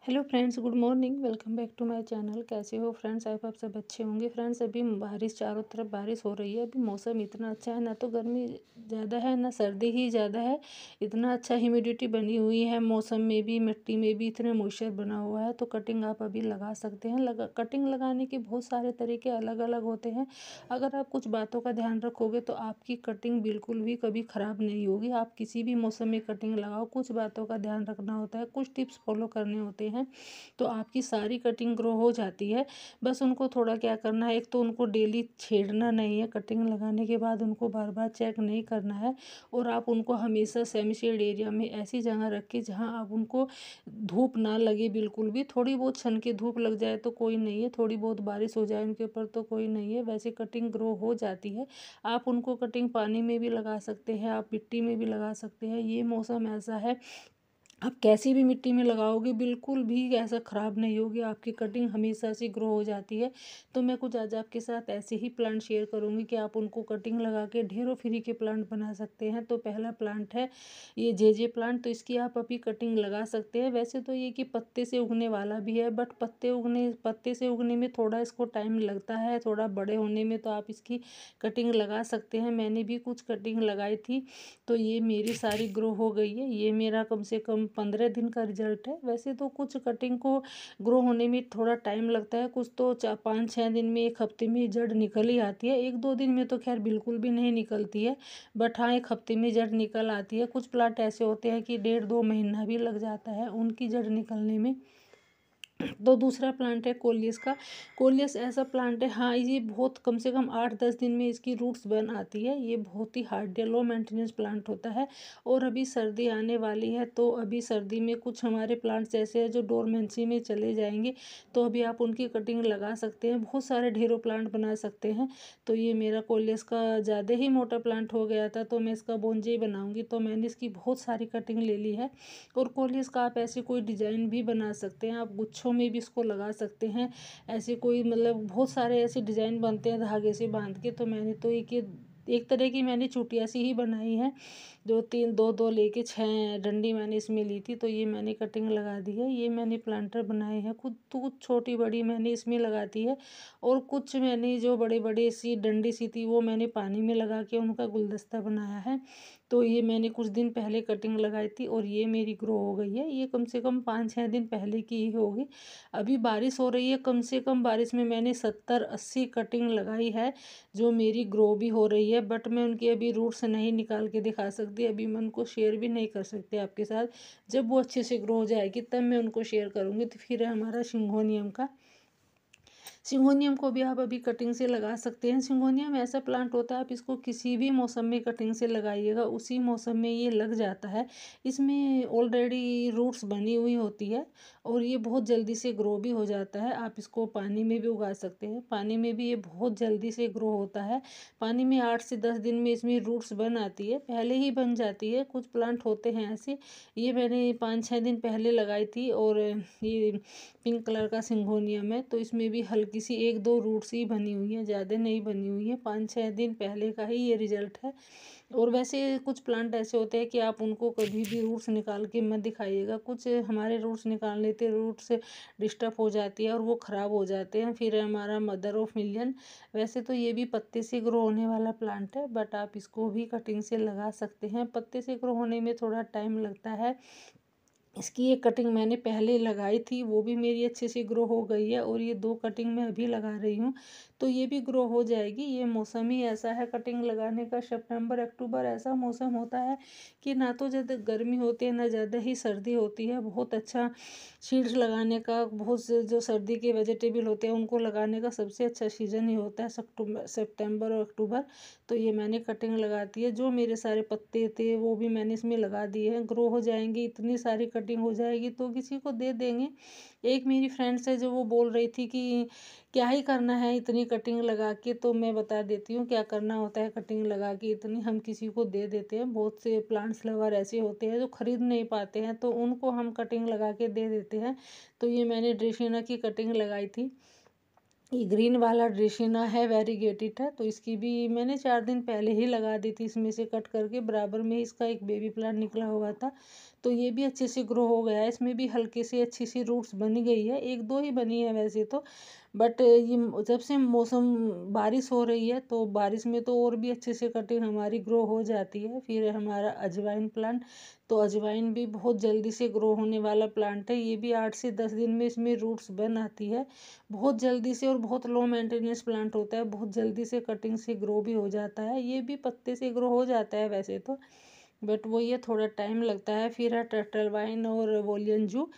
Hello friends, good morning. Welcome back to my channel. कैसे हो friends? I hope आप सब अच्छे होंगे। फ्रेंड्स, अभी बारिश, चारों तरफ बारिश हो रही है। अभी मौसम इतना अच्छा है, ना तो गर्मी ज़्यादा है ना सर्दी ही ज़्यादा है। इतना अच्छा ह्यूमिडिटी बनी हुई है मौसम में भी, मिट्टी में भी इतना मॉइस्चर बना हुआ है। तो कटिंग आप अभी लगा सकते हैं। कटिंग लगाने के बहुत सारे तरीके अलग अलग होते हैं। अगर आप कुछ बातों का ध्यान रखोगे तो आपकी कटिंग बिल्कुल भी कभी ख़राब नहीं होगी। आप किसी भी मौसम में कटिंग लगाओ, कुछ बातों का ध्यान रखना होता है, कुछ टिप्स फॉलो करने होते हैं, तो आपकी सारी कटिंग ग्रो हो जाती है। बस उनको थोड़ा क्या करना है, एक तो उनको डेली छेड़ना नहीं है। कटिंग लगाने के बाद उनको बार बार चेक नहीं करना है। और आप उनको हमेशा सेमी शेड एरिया में ऐसी जगह रखें जहां आप उनको धूप ना लगे बिल्कुल भी। थोड़ी बहुत छन के धूप लग जाए तो कोई नहीं है, थोड़ी बहुत बारिश हो जाए उनके ऊपर तो कोई नहीं है, वैसे कटिंग ग्रो हो जाती है। आप उनको कटिंग पानी में भी लगा सकते हैं, आप मिट्टी में भी लगा सकते हैं। ये मौसम ऐसा है, आप कैसी भी मिट्टी में लगाओगे बिल्कुल भी ऐसा ख़राब नहीं होगी, आपकी कटिंग हमेशा से ग्रो हो जाती है। तो मैं कुछ आज आपके साथ ऐसे ही प्लांट शेयर करूंगी कि आप उनको कटिंग लगा के ढेरों फ्री के प्लांट बना सकते हैं। तो पहला प्लांट है ये जे प्लांट। तो इसकी आप अभी कटिंग लगा सकते हैं। वैसे तो ये कि पत्ते से उगने वाला भी है, बट पत्ते से उगने में थोड़ा इसको टाइम लगता है, थोड़ा बड़े होने में। तो आप इसकी कटिंग लगा सकते हैं। मैंने भी कुछ कटिंग लगाई थी, तो ये मेरी सारी ग्रो हो गई है। ये मेरा कम से कम 15 दिन का रिजल्ट है। वैसे तो कुछ कटिंग को ग्रो होने में थोड़ा टाइम लगता है, कुछ तो 5-6 दिन में, एक हफ्ते में जड़ निकल ही आती है। 1-2 दिन में तो खैर बिल्कुल भी नहीं निकलती है, बट हाँ, एक हफ्ते में जड़ निकल आती है। कुछ प्लांट ऐसे होते हैं कि 1.5-2 महीना भी लग जाता है उनकी जड़ निकलने में। तो दूसरा प्लांट है कोलियस का। कोलियस ऐसा प्लांट है, हाँ, ये बहुत कम से कम 8-10 दिन में इसकी रूट्स बन आती है। ये बहुत ही हार्ड लो मेंटेनेंस प्लांट होता है। और अभी सर्दी आने वाली है, तो अभी सर्दी में कुछ हमारे प्लांट्स ऐसे हैं जो डोरमेंसी में चले जाएंगे, तो अभी आप उनकी कटिंग लगा सकते हैं। बहुत सारे ढेरों प्लांट बना सकते हैं। तो ये मेरा कोलियस का ज़्यादा ही मोटा प्लांट हो गया था, तो मैं इसका बोंजे बनाऊंगी, तो मैंने इसकी बहुत सारी कटिंग ले ली है। और कोलियस का आप ऐसे कोई डिज़ाइन भी बना सकते हैं, आप गुच्छों में भी इसको लगा सकते हैं। ऐसे कोई मतलब बहुत सारे ऐसे डिज़ाइन बनते हैं धागे से बांध के। तो मैंने तो एक तरह की मैंने चुटिया सी ही बनाई है, जो 3-2-2 लेके 6 डंडी मैंने इसमें ली थी। तो ये मैंने कटिंग लगा दी है। ये मैंने प्लांटर बनाए हैं खुद, तो कुछ छोटी बड़ी मैंने इसमें लगा दी है। और कुछ मैंने जो बड़े बड़े सी डंडी सी थी वो मैंने पानी में लगा के उनका गुलदस्ता बनाया है। तो ये मैंने कुछ दिन पहले कटिंग लगाई थी और ये मेरी ग्रो हो गई है। ये कम से कम 5-6 दिन पहले की ही होगी। अभी बारिश हो रही है, कम से कम बारिश में मैंने 70-80 कटिंग लगाई है, जो मेरी ग्रो भी हो रही है। बट मैं उनकी अभी रूट्स नहीं निकाल के दिखा सकती, अभी मैं उनको शेयर भी नहीं कर सकती आपके साथ। जब वो अच्छे से ग्रो हो जाएगी तब मैं उनको शेयर करूँगी। तो फिर है हमारा सिंगोनियम का। सिंगोनियम को भी आप अभी कटिंग से लगा सकते हैं। सिंगोनियम ऐसा प्लांट होता है, आप इसको किसी भी मौसम में कटिंग से लगाइएगा, उसी मौसम में ये लग जाता है। इसमें ऑलरेडी रूट्स बनी हुई होती है और ये बहुत जल्दी से ग्रो भी हो जाता है। आप इसको पानी में भी उगा सकते हैं, पानी में भी ये बहुत जल्दी से ग्रो होता है। पानी में 8 से 10 दिन में इसमें रूट्स बन आती है, पहले ही बन जाती है। कुछ प्लांट होते हैं ऐसे। ये मैंने 5-6 दिन पहले लगाई थी। और ये पिंक कलर का सिंगोनियम है, तो इसमें भी हल्की सी 1-2 रूट्स ही बनी हुई हैं, ज़्यादा नहीं बनी हुई है। 5-6 दिन पहले का ही ये रिजल्ट है। और वैसे कुछ प्लांट ऐसे होते हैं कि आप उनको कभी भी रूट्स निकाल के मत दिखाइएगा। कुछ हमारे रूट्स निकाल लेते, रूट्स डिस्टर्ब हो जाती है और वो ख़राब हो जाते हैं। फिर हमारा मदर ऑफ मिलियन। वैसे तो ये भी पत्ते से ग्रो होने वाला प्लांट है, बट आप इसको भी कटिंग से लगा सकते हैं। पत्ते से ग्रो होने में थोड़ा टाइम लगता है। इसकी एक कटिंग मैंने पहले लगाई थी, वो भी मेरी अच्छे से ग्रो हो गई है। और ये 2 कटिंग मैं अभी लगा रही हूँ, तो ये भी ग्रो हो जाएगी। ये मौसम ही ऐसा है कटिंग लगाने का। सितंबर अक्टूबर ऐसा मौसम होता है कि ना तो ज़्यादा गर्मी होती है ना ज़्यादा ही सर्दी होती है। बहुत अच्छा सीड्स लगाने का, बहुत से जो सर्दी के वेजिटेबल होते हैं उनको लगाने का सबसे अच्छा सीज़न ही होता है सितंबर और अक्टूबर। तो ये मैंने कटिंग लगा दी है। जो मेरे सारे पत्ते थे वो भी मैंने इसमें लगा दिए हैं। ग्रो हो जाएंगी, इतनी सारी कटिंग हो जाएगी तो किसी को दे देंगे। एक मेरी फ्रेंड्स है जो वो बोल रही थी कि क्या ही करना है इतनी कटिंग लगा के। तो मैं बता देती हूँ क्या करना होता है कटिंग लगा के इतनी। हम किसी को दे देते हैं, बहुत से प्लांट्स लवर ऐसे होते हैं जो खरीद नहीं पाते हैं, तो उनको हम कटिंग लगा के दे देते हैं। तो ये मैंने ड्रेसिना की कटिंग लगाई थी। ये ग्रीन वाला ड्रेसिना है, वेरीगेटेड है। तो इसकी भी मैंने 4 दिन पहले ही लगा दी थी, इसमें से कट करके बराबर में इसका एक बेबी प्लांट निकला हुआ था। तो ये भी अच्छे से ग्रो हो गया है। इसमें भी हल्की सी अच्छी सी रूट्स बन गई है, एक दो ही बनी है वैसे तो, बट ये जब से मौसम बारिश हो रही है तो बारिश में तो और भी अच्छे से कटिंग हमारी ग्रो हो जाती है। फिर हमारा अजवाइन प्लांट, तो अजवाइन भी बहुत जल्दी से ग्रो होने वाला प्लांट है। ये भी 8 से 10 दिन में इसमें रूट्स बन आती है, बहुत जल्दी से, और बहुत लो मेंटेनेंस प्लांट होता है, बहुत जल्दी से कटिंग से ग्रो भी हो जाता है। ये भी पत्ते से ग्रो हो जाता है वैसे तो, बट वो ये थोड़ा टाइम लगता है। फिर है टर्टल वाइन और वोलियनजू,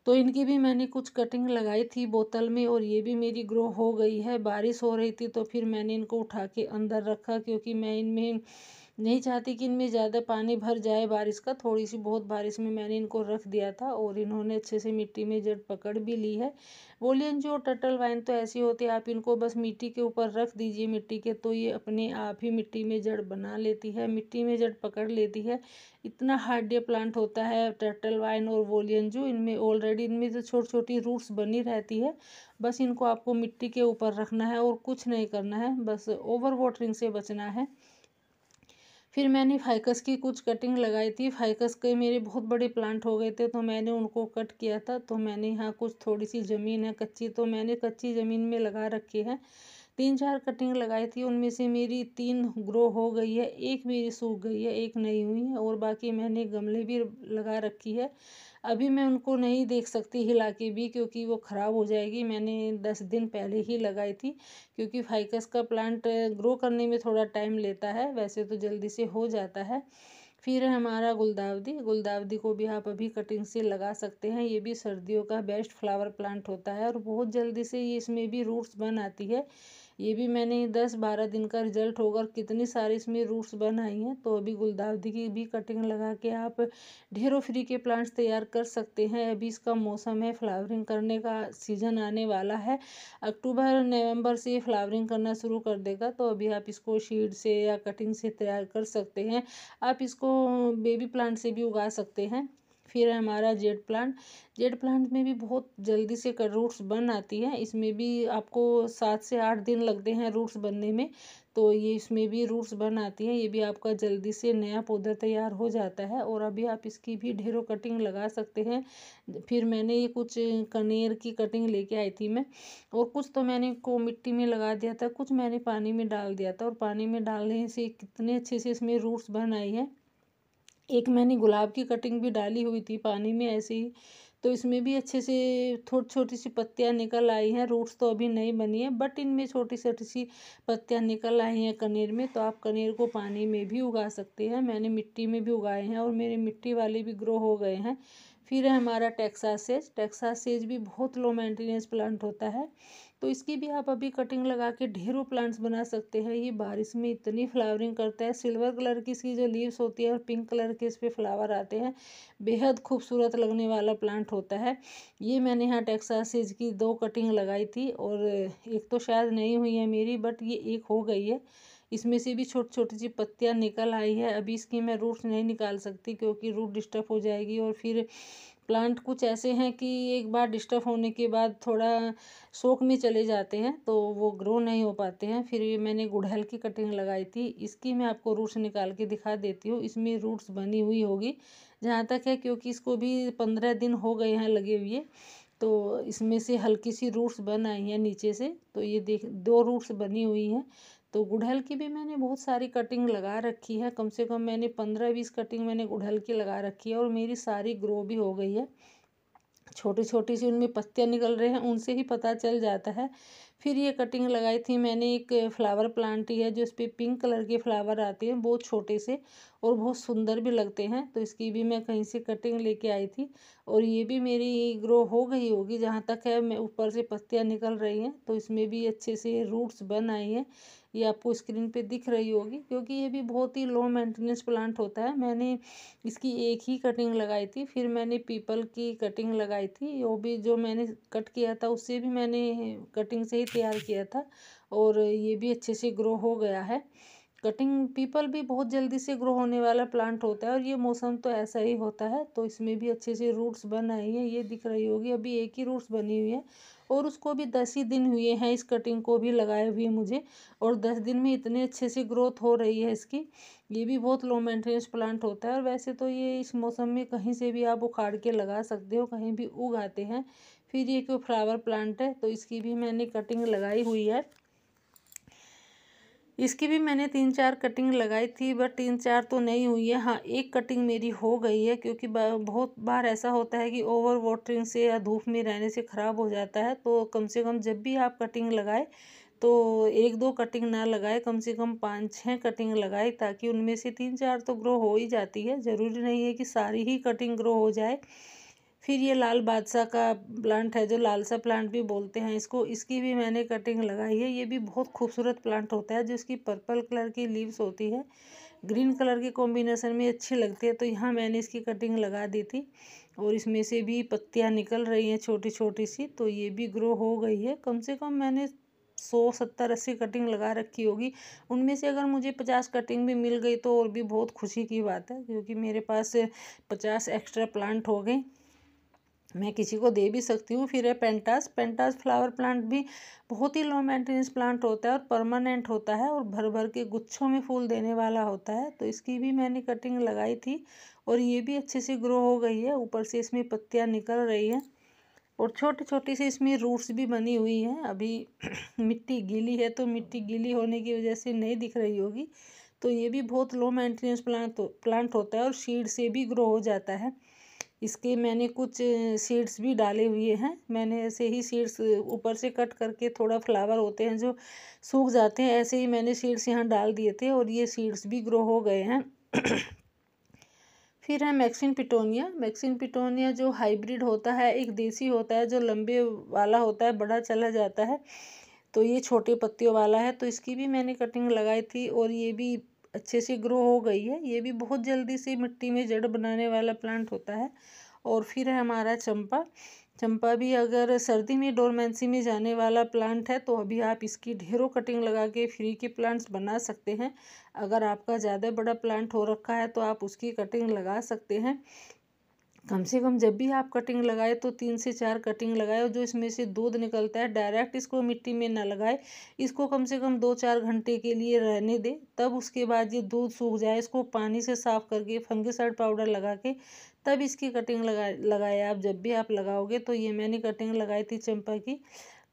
तो इनकी भी मैंने कुछ कटिंग लगाई थी बोतल में, और ये भी मेरी ग्रो हो गई है। बारिश हो रही थी तो फिर मैंने इनको उठा के अंदर रखा, क्योंकि मैं इनमें नहीं चाहती कि इनमें ज़्यादा पानी भर जाए बारिश का। थोड़ी सी बहुत बारिश में मैंने इनको रख दिया था, और इन्होंने अच्छे से मिट्टी में जड़ पकड़ भी ली है। वोलियन जो टर्टल वाइन तो ऐसी होती है, आप इनको बस मिट्टी के ऊपर रख दीजिए मिट्टी के, तो ये अपने आप ही मिट्टी में जड़ बना लेती है, मिट्टी में जड़ पकड़ लेती है। इतना हार्ड प्लांट होता है टर्टल वाइन और वोलियन जो, इनमें ऑलरेडी इनमें तो छोटी छोटी रूट्स बनी रहती है। बस इनको आपको मिट्टी के ऊपर रखना है और कुछ नहीं करना है, बस ओवर वाटरिंग से बचना है। फिर मैंने फाइकस की कुछ कटिंग लगाई थी। फाइकस के मेरे बहुत बड़े प्लांट हो गए थे, तो मैंने उनको कट किया था। तो मैंने यहाँ कुछ थोड़ी सी ज़मीन है कच्ची, तो मैंने कच्ची ज़मीन में लगा रखी है। 3-4 कटिंग लगाई थी, उनमें से मेरी 3 ग्रो हो गई है, एक मेरी सूख गई है, एक नहीं हुई है, और बाकी मैंने गमले भी लगा रखी है। अभी मैं उनको नहीं देख सकती हिला के भी, क्योंकि वो ख़राब हो जाएगी। मैंने 10 दिन पहले ही लगाई थी, क्योंकि फाइकस का प्लांट ग्रो करने में थोड़ा टाइम लेता है, वैसे तो जल्दी से हो जाता है। फिर है हमारा गुलदावदी, गुलदावदी को भी आप अभी कटिंग से लगा सकते हैं। ये भी सर्दियों का बेस्ट फ्लावर प्लांट होता है, और बहुत जल्दी से ये इसमें भी रूट्स बन आती है। ये भी मैंने 10-12 दिन का रिजल्ट होगा, कितनी सारी इसमें रूट्स बन आई हैं। तो अभी गुलदावदी की भी कटिंग लगा के आप ढेरों फ्री के प्लांट्स तैयार कर सकते हैं। अभी इसका मौसम है, फ्लावरिंग करने का सीज़न आने वाला है। अक्टूबर नवंबर से ये फ्लावरिंग करना शुरू कर देगा, तो अभी आप इसको सीड से या कटिंग से तैयार कर सकते हैं। आप इसको बेबी प्लांट से भी उगा सकते हैं। फिर है हमारा जेड प्लांट, जेड प्लांट में भी बहुत जल्दी से रूट्स बन आती हैं। इसमें भी आपको 7 से 8 दिन लगते हैं रूट्स बनने में, तो ये इसमें भी रूट्स बन आती हैं। ये भी आपका जल्दी से नया पौधा तैयार हो जाता है, और अभी आप इसकी भी ढेरों कटिंग लगा सकते हैं। फिर मैंने ये कुछ कनेर की कटिंग लेके आई थी मैं, और कुछ तो मैंने को मिट्टी में लगा दिया था, कुछ मैंने पानी में डाल दिया था, और पानी में डालने से कितने अच्छे से इसमें रूट्स बन आई है। एक मैंने गुलाब की कटिंग भी डाली हुई थी पानी में ऐसे ही, तो इसमें भी अच्छे से छोटी छोटी सी पत्तियां निकल आई हैं। रूट्स तो अभी नहीं बनी है, बट इनमें छोटी छोटी सी पत्तियां निकल आई हैं कनेर में। तो आप कनेर को पानी में भी उगा सकते हैं, मैंने मिट्टी में भी उगाए हैं, और मेरे मिट्टी वाले भी ग्रो हो गए हैं। फिर है हमारा टेक्सास सेज, टेक्सास सेज भी बहुत लो मेंटेनेंस प्लांट होता है, तो इसकी भी आप अभी कटिंग लगा के ढेरों प्लांट्स बना सकते हैं। ये बारिश में इतनी फ्लावरिंग करता है, सिल्वर कलर की इसकी जो लीव्स होती है और पिंक कलर के इस पर फ्लावर आते हैं, बेहद खूबसूरत लगने वाला प्लांट होता है। ये मैंने यहाँ टेक्सास सेज की 2 कटिंग लगाई थी, और एक तो शायद नहीं हुई है मेरी, बट ये एक हो गई है। इसमें से भी छोटी छोटी सी पत्तियां निकल आई है। अभी इसकी मैं रूट्स नहीं निकाल सकती, क्योंकि रूट डिस्टर्ब हो जाएगी, और फिर प्लांट कुछ ऐसे हैं कि एक बार डिस्टर्ब होने के बाद थोड़ा शौक में चले जाते हैं, तो वो ग्रो नहीं हो पाते हैं। फिर ये मैंने गुड़हल की कटिंग लगाई थी, इसकी मैं आपको रूट्स निकाल के दिखा देती हूँ। इसमें रूट्स बनी हुई होगी जहाँ तक है, क्योंकि इसको भी 15 दिन हो गए हैं लगे हुए, तो इसमें से हल्की सी रूट्स बन आई हैं नीचे से। तो ये देख 2 रूट्स बनी हुई हैं। तो गुड़हल की भी मैंने बहुत सारी कटिंग लगा रखी है, कम से कम मैंने 15-20 कटिंग मैंने गुड़हल की लगा रखी है, और मेरी सारी ग्रो भी हो गई है। छोटी छोटी सी उनमें पत्तियां निकल रहे हैं, उनसे ही पता चल जाता है। फिर ये कटिंग लगाई थी मैंने, एक फ्लावर प्लांट ही है जो इस पर पिंक कलर के फ्लावर आते हैं, बहुत छोटे से और बहुत सुंदर भी लगते हैं। तो इसकी भी मैं कहीं से कटिंग लेके आई थी, और ये भी मेरी ग्रो हो गई होगी जहाँ तक है। मैं ऊपर से पत्तियां निकल रही हैं, तो इसमें भी अच्छे से रूट्स बन आई हैं। ये आपको स्क्रीन पे दिख रही होगी, क्योंकि ये भी बहुत ही लो मेंटेनेंस प्लांट होता है। मैंने इसकी एक ही कटिंग लगाई थी, फिर मैंने पीपल की कटिंग लगाई थी, वो भी जो मैंने कट किया था उससे भी मैंने कटिंग से ही तैयार किया था, और ये भी अच्छे से ग्रो हो गया है। कटिंग पीपल भी बहुत जल्दी से ग्रो होने वाला प्लांट होता है और ये मौसम तो ऐसा ही होता है। तो इसमें भी अच्छे से रूट्स बन आई हैं, ये दिख रही होगी, अभी एक ही रूट्स बनी हुई है और उसको भी 10 ही दिन हुए हैं इस कटिंग को भी लगाए हुए मुझे, और 10 दिन में इतने अच्छे से ग्रोथ हो रही है इसकी। ये भी बहुत लो मेंटेनेंस प्लांट होता है और वैसे तो ये इस मौसम में कहीं से भी आप उखाड़ के लगा सकते हो, कहीं भी उग आते हैं। फिर ये कोई फ्लावर प्लांट है तो इसकी भी मैंने कटिंग लगाई हुई है। इसकी भी मैंने 3-4 कटिंग लगाई थी, बट 3-4 तो नहीं हुई है। हाँ, एक कटिंग मेरी हो गई है, क्योंकि बहुत बार ऐसा होता है कि ओवर वाटरिंग से या धूप में रहने से ख़राब हो जाता है। तो कम से कम जब भी आप कटिंग लगाए तो 1-2 कटिंग ना लगाए, कम से कम 5-6 कटिंग लगाए, ताकि उनमें से 3-4 तो ग्रो हो ही जाती है। ज़रूरी नहीं है कि सारी ही कटिंग ग्रो हो जाए। फिर ये लाल बादशाह का प्लांट है, जो लालसा प्लांट भी बोलते हैं इसको, इसकी भी मैंने कटिंग लगाई है। ये भी बहुत खूबसूरत प्लांट होता है, जो इसकी पर्पल कलर की लीव्स होती है, ग्रीन कलर के कॉम्बिनेशन में अच्छी लगती है। तो यहाँ मैंने इसकी कटिंग लगा दी थी और इसमें से भी पत्तियाँ निकल रही हैं छोटी छोटी सी। तो ये भी ग्रो हो गई है। कम से कम मैंने 100-70-80 कटिंग लगा रखी होगी। उनमें से अगर मुझे 50 कटिंग भी मिल गई तो और भी बहुत खुशी की बात है, क्योंकि मेरे पास 50 एक्स्ट्रा प्लांट हो गए, मैं किसी को दे भी सकती हूँ। फिर है पेंटास। पेंटास फ्लावर प्लांट भी बहुत ही लो मेंटेनेंस प्लांट होता है और परमानेंट होता है और भर भर के गुच्छों में फूल देने वाला होता है। तो इसकी भी मैंने कटिंग लगाई थी और ये भी अच्छे से ग्रो हो गई है। ऊपर से इसमें पत्तियाँ निकल रही हैं और छोटी छोटी सी इसमें रूट्स भी बनी हुई हैं। अभी मिट्टी गीली है तो मिट्टी गीली होने की वजह से नहीं दिख रही होगी। तो ये भी बहुत लो मेंटेनेंस प्लांट होता है और सीड से भी ग्रो हो जाता है। इसके मैंने कुछ सीड्स भी डाले हुए हैं। मैंने ऐसे ही सीड्स ऊपर से कट करके, थोड़ा फ्लावर होते हैं जो सूख जाते हैं, ऐसे ही मैंने सीड्स यहाँ डाल दिए थे और ये सीड्स भी ग्रो हो गए हैं। फिर है मैक्सिन पिटोनिया। मैक्सिन पिटोनिया जो हाइब्रिड होता है, एक देसी होता है जो लंबे वाला होता है, बड़ा चला जाता है। तो ये छोटे पत्तियों वाला है। तो इसकी भी मैंने कटिंग लगाई थी और ये भी अच्छे से ग्रो हो गई है। ये भी बहुत जल्दी से मिट्टी में जड़ बनाने वाला प्लांट होता है। और फिर है हमारा चंपा। चंपा भी अगर सर्दी में डोरमेंसी में जाने वाला प्लांट है तो अभी आप इसकी ढेरों कटिंग लगा के फ्री के प्लांट्स बना सकते हैं। अगर आपका ज़्यादा बड़ा प्लांट हो रखा है तो आप उसकी कटिंग लगा सकते हैं। कम से कम जब भी आप कटिंग लगाए तो 3 से 4 कटिंग लगाए, और जो इसमें से दूध निकलता है डायरेक्ट इसको मिट्टी में ना लगाए। इसको कम से कम 2-4 घंटे के लिए रहने दे, तब उसके बाद ये दूध सूख जाए, इसको पानी से साफ करके फंगिसाइड पाउडर लगा के तब इसकी कटिंग लगाए आप। जब भी आप लगाओगे तो ये मैंने कटिंग लगाई थी चंपा की।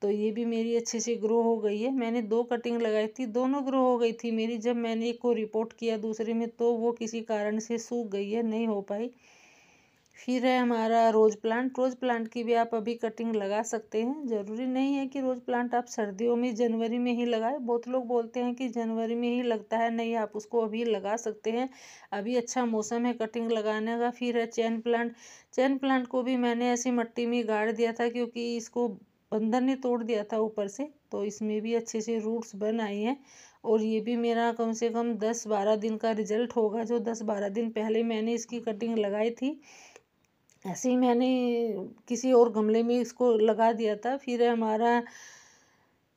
तो ये भी मेरी अच्छे से ग्रो हो गई है। मैंने 2 कटिंग लगाई थी, दोनों ग्रो हो गई थी मेरी। जब मैंने एक को रिपोर्ट किया दूसरे में तो वो किसी कारण से सूख गई है, नहीं हो पाई। फिर है हमारा रोज़ प्लांट। रोज़ प्लांट की भी आप अभी कटिंग लगा सकते हैं। ज़रूरी नहीं है कि रोज़ प्लांट आप सर्दियों में जनवरी में ही लगाएं। बहुत लोग बोलते हैं कि जनवरी में ही लगता है, नहीं, आप उसको अभी लगा सकते हैं, अभी अच्छा मौसम है कटिंग लगाने का। फिर है चैन प्लांट। चैन प्लांट को भी मैंने ऐसी मिट्टी में गाड़ दिया था, क्योंकि इसको बंदर ने तोड़ दिया था ऊपर से। तो इसमें भी अच्छे से रूट्स बन आई हैं और ये भी मेरा कम से कम 10-12 दिन का रिजल्ट होगा। जो 10-12 दिन पहले मैंने इसकी कटिंग लगाई थी, ऐसे ही मैंने किसी और गमले में इसको लगा दिया था। फिर है हमारा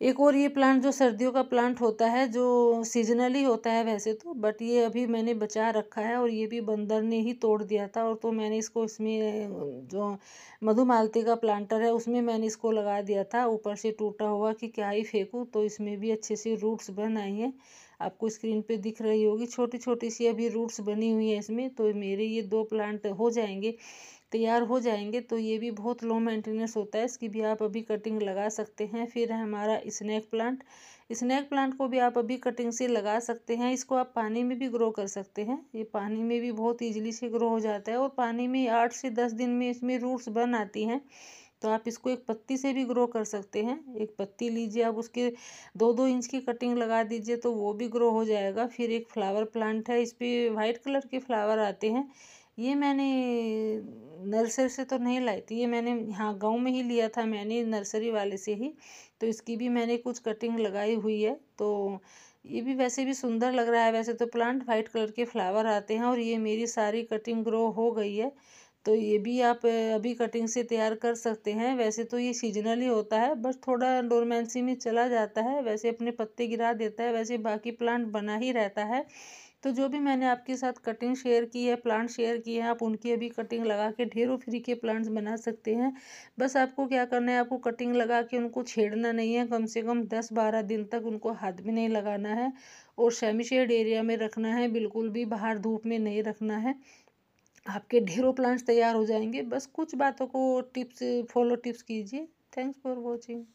एक और ये प्लांट जो सर्दियों का प्लांट होता है, जो सीजनली होता है वैसे तो, बट ये अभी मैंने बचा रखा है और ये भी बंदर ने ही तोड़ दिया था। और तो मैंने इसको इसमें जो मधुमालती का प्लांटर है उसमें मैंने इसको लगा दिया था, ऊपर से टूटा हुआ कि क्या ही फेंकूं। तो इसमें भी अच्छे से रूट्स बन आई हैं, आपको स्क्रीन पे दिख रही होगी, छोटी छोटी सी अभी रूट्स बनी हुई है इसमें। तो मेरे ये 2 प्लांट हो जाएंगे, तैयार हो जाएंगे। तो ये भी बहुत लो मेंटेनेंस होता है, इसकी भी आप अभी कटिंग लगा सकते हैं। फिर है हमारा स्नैक प्लांट। स्नैक प्लांट को भी आप अभी कटिंग से लगा सकते हैं। इसको आप पानी में भी ग्रो कर सकते हैं, ये पानी में भी बहुत ईजिली से ग्रो हो जाता है और पानी में 8 से 10 दिन में इसमें रूट्स बन आती हैं। तो आप इसको एक पत्ती से भी ग्रो कर सकते हैं। एक पत्ती लीजिए, आप उसके 2-2 इंच की कटिंग लगा दीजिए तो वो भी ग्रो हो जाएगा। फिर एक फ्लावर प्लांट है, इस पर वाइट कलर के फ्लावर आते हैं। ये मैंने नर्सरी से तो नहीं लाई थी, ये मैंने यहाँ गांव में ही लिया था मैंने, नर्सरी वाले से ही। तो इसकी भी मैंने कुछ कटिंग लगाई हुई है। तो ये भी वैसे भी सुंदर लग रहा है। वैसे तो प्लांट वाइट कलर के फ्लावर आते हैं और ये मेरी सारी कटिंग ग्रो हो गई है। तो ये भी आप अभी कटिंग से तैयार कर सकते हैं। वैसे तो ये सीजनल ही होता है, बस थोड़ा डोरमेंसी में चला जाता है, वैसे अपने पत्ते गिरा देता है, वैसे बाकी प्लांट बना ही रहता है। तो जो भी मैंने आपके साथ कटिंग शेयर की है, प्लांट शेयर किए हैं, आप उनकी अभी कटिंग लगा के ढेरों फ्री के प्लांट्स बना सकते हैं। बस आपको क्या करना है, आपको कटिंग लगा के उनको छेड़ना नहीं है, कम से कम 10-12 दिन तक उनको हाथ भी नहीं लगाना है और सेमी शेड एरिया में रखना है, बिल्कुल भी बाहर धूप में नहीं रखना है। आपके ढेरों प्लांट्स तैयार हो जाएंगे। बस कुछ बातों को टिप्स फॉलो टिप्स कीजिए। Thanks for watching.